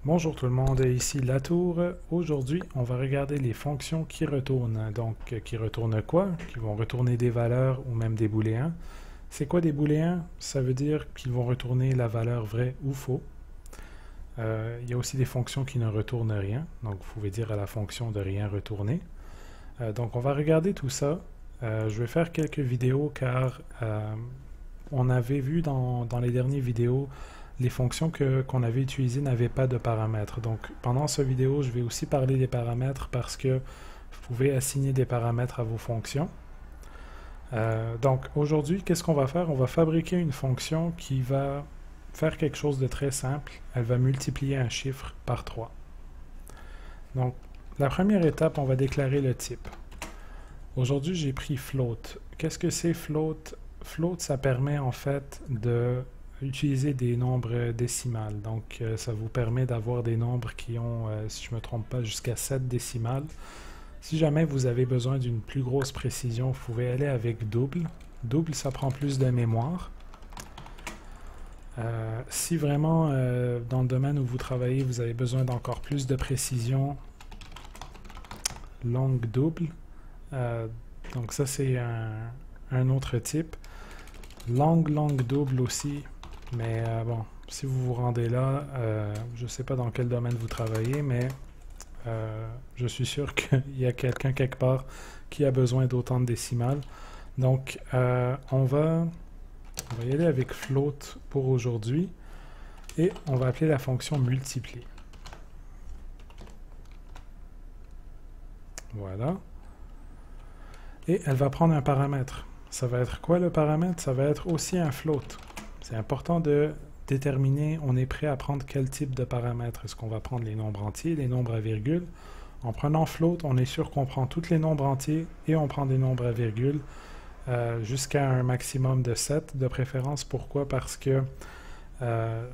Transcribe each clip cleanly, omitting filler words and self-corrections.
Bonjour tout le monde, ici Latour. Aujourd'hui, on va regarder les fonctions qui retournent. Donc, qui retournent quoi? Qui vont retourner des valeurs ou même des booléens. C'est quoi des booléens? Ça veut dire qu'ils vont retourner la valeur vrai ou faux. Il y a aussi des fonctions qui ne retournent rien. Donc, vous pouvez dire à la fonction de rien retourner. Donc, on va regarder tout ça. Je vais faire quelques vidéos car on avait vu dans les dernières vidéos les fonctions qu'on avait utilisées n'avaient pas de paramètres. Donc, pendant cette vidéo, je vais aussi parler des paramètres parce que vous pouvez assigner des paramètres à vos fonctions. Donc, aujourd'hui, qu'est-ce qu'on va faire? On va fabriquer une fonction qui va faire quelque chose de très simple. Elle va multiplier un chiffre par 3. Donc, la première étape, on va déclarer le type. Aujourd'hui, j'ai pris float. Qu'est-ce que c'est float? Float, ça permet en fait de utiliser des nombres décimales. Donc, ça vous permet d'avoir des nombres qui ont, si je ne me trompe pas, jusqu'à 7 décimales. Si jamais vous avez besoin d'une plus grosse précision, vous pouvez aller avec double. Double, ça prend plus de mémoire. Si vraiment, dans le domaine où vous travaillez, vous avez besoin d'encore plus de précision, longue double. Donc ça, c'est un autre type. Longue double aussi. Mais bon, si vous vous rendez là, je ne sais pas dans quel domaine vous travaillez, mais je suis sûr qu'il y a quelqu'un quelque part qui a besoin d'autant de décimales. Donc, on va y aller avec float pour aujourd'hui et on va appeler la fonction multiplier. Voilà. Et elle va prendre un paramètre. Ça va être quoi le paramètre? Ça va être aussi un float. C'est important de déterminer, on est prêt à prendre quel type de paramètre. Est-ce qu'on va prendre les nombres entiers, les nombres à virgule? En prenant float, on est sûr qu'on prend tous les nombres entiers et on prend des nombres à virgule jusqu'à un maximum de 7 de préférence. Pourquoi? Parce que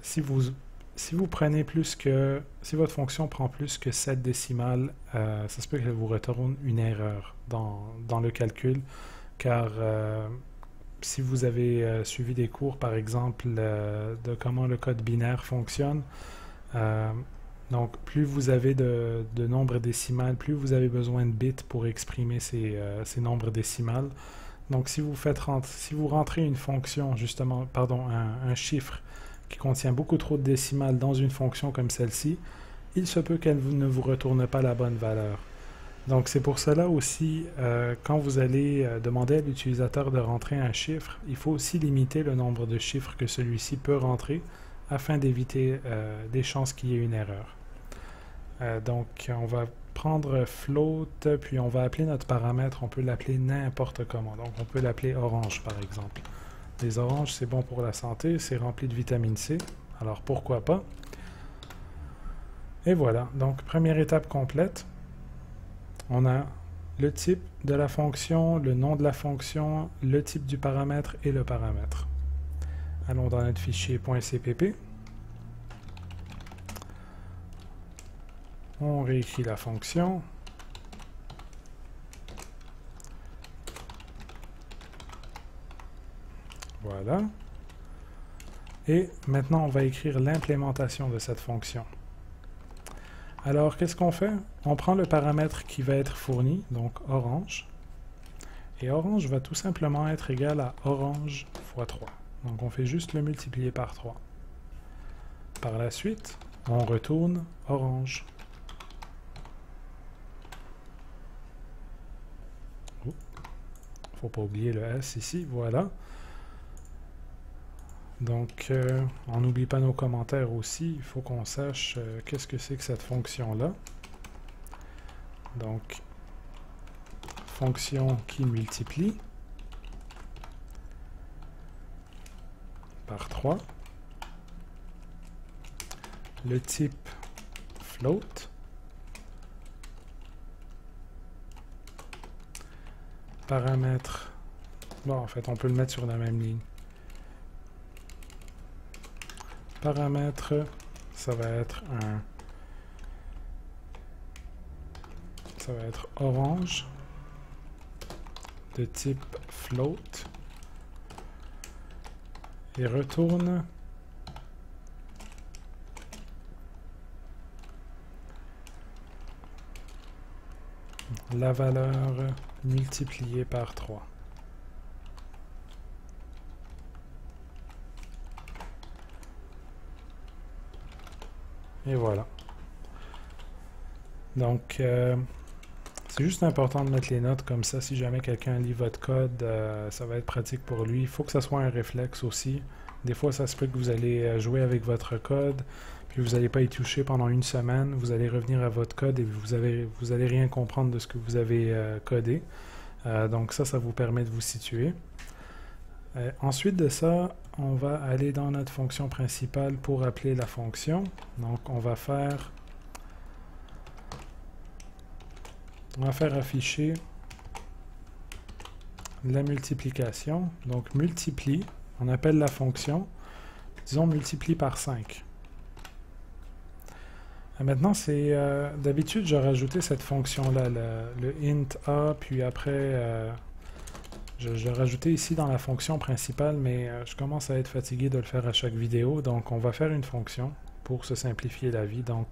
si vous prenez plus que, si votre fonction prend plus que 7 décimales, ça se peut qu'elle vous retourne une erreur dans le calcul, car si vous avez suivi des cours, par exemple, de comment le code binaire fonctionne, donc plus vous avez de nombres décimales, plus vous avez besoin de bits pour exprimer ces nombres décimales. Donc si vous rentrez une fonction, justement, pardon, un chiffre qui contient beaucoup trop de décimales dans une fonction comme celle-ci, il se peut qu'elle ne vous retourne pas la bonne valeur. Donc c'est pour cela aussi, quand vous allez demander à l'utilisateur de rentrer un chiffre, il faut aussi limiter le nombre de chiffres que celui-ci peut rentrer afin d'éviter des chances qu'il y ait une erreur. Donc on va prendre float, puis on va appeler notre paramètre, on peut l'appeler n'importe comment. Donc on peut l'appeler orange par exemple. Les oranges, c'est bon pour la santé, c'est rempli de vitamine C, alors pourquoi pas. Et voilà, donc première étape complète. On a le type de la fonction, le nom de la fonction, le type du paramètre et le paramètre. Allons dans notre fichier .cpp. On réécrit la fonction. Voilà. Et maintenant, on va écrire l'implémentation de cette fonction. Alors, qu'est-ce qu'on fait? On prend le paramètre qui va être fourni, donc orange. Et orange va tout simplement être égal à orange fois 3. Donc, on fait juste le multiplier par 3. Par la suite, on retourne orange. Il ne faut pas oublier le S ici, voilà. Donc, on n'oublie pas nos commentaires aussi. Il faut qu'on sache qu'est-ce que c'est que cette fonction-là. Donc, fonction qui multiplie par 3. Le type float. Paramètre. Bon, en fait, on peut le mettre sur la même ligne. Paramètre, ça va être orange de type float et retourne la valeur multipliée par 3. Et voilà. Donc, c'est juste important de mettre les notes comme ça. Si jamais quelqu'un lit votre code, ça va être pratique pour lui. Il faut que ça soit un réflexe aussi. Des fois, ça se peut que vous allez jouer avec votre code, puis vous n'allez pas y toucher pendant une semaine. Vous allez revenir à votre code et vous allez rien comprendre de ce que vous avez codé. Donc ça vous permet de vous situer. Ensuite de ça, on va aller dans notre fonction principale pour appeler la fonction. Donc on va faire afficher la multiplication. Donc multiplie, on appelle la fonction, disons multiplie par 5. Maintenant, c'est d'habitude, j'ai rajouté cette fonction-là, le int a, puis après, je l'ai rajouté ici dans la fonction principale, mais je commence à être fatigué de le faire à chaque vidéo, donc on va faire une fonction pour se simplifier la vie. Donc,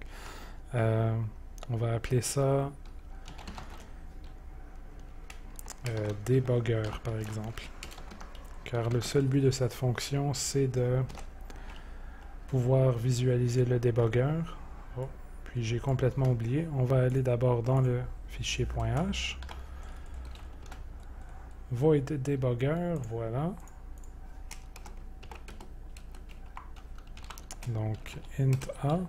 on va appeler ça debugger, par exemple. Car le seul but de cette fonction, c'est de pouvoir visualiser le debugger. Oh, puis j'ai complètement oublié. On va aller d'abord dans le fichier .h. Void debugger, voilà. Donc int a.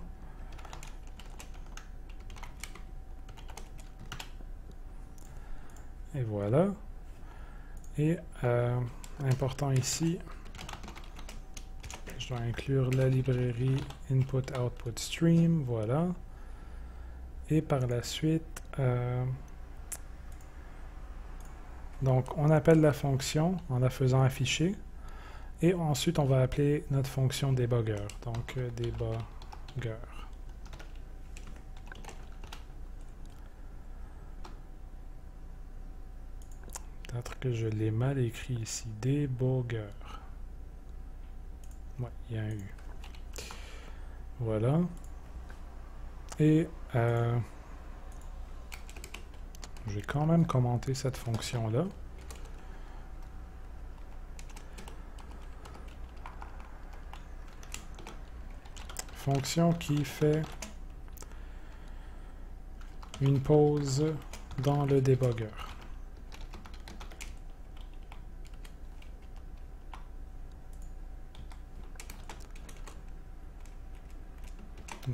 Et voilà. Et important ici, je dois inclure la librairie input-output-stream, voilà. Et par la suite, donc on appelle la fonction en la faisant afficher. Et ensuite, on va appeler notre fonction debugger. Donc debugger. Peut-être que je l'ai mal écrit ici. Debugger. Ouais, il y a un U. Voilà. Et je vais quand même commenter cette fonction-là. Fonction qui fait une pause dans le debugger.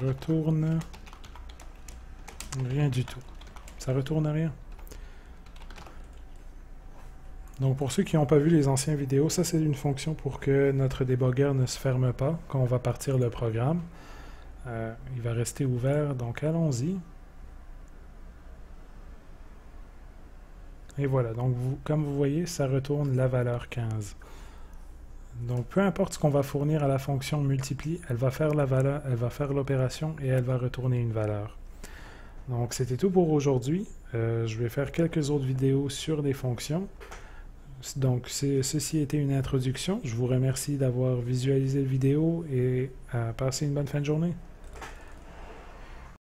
Retourne rien du tout. Ça retourne rien. Donc pour ceux qui n'ont pas vu les anciennes vidéos, ça c'est une fonction pour que notre debugger ne se ferme pas quand on va partir le programme. Il va rester ouvert, donc allons-y. Et voilà, donc comme vous voyez, ça retourne la valeur 15. Donc peu importe ce qu'on va fournir à la fonction multiplie, elle va faire la valeur, elle va faire l'opération et elle va retourner une valeur. Donc c'était tout pour aujourd'hui. Je vais faire quelques autres vidéos sur les fonctions. Donc ceci était une introduction. Je vous remercie d'avoir visualisé la vidéo et passez une bonne fin de journée.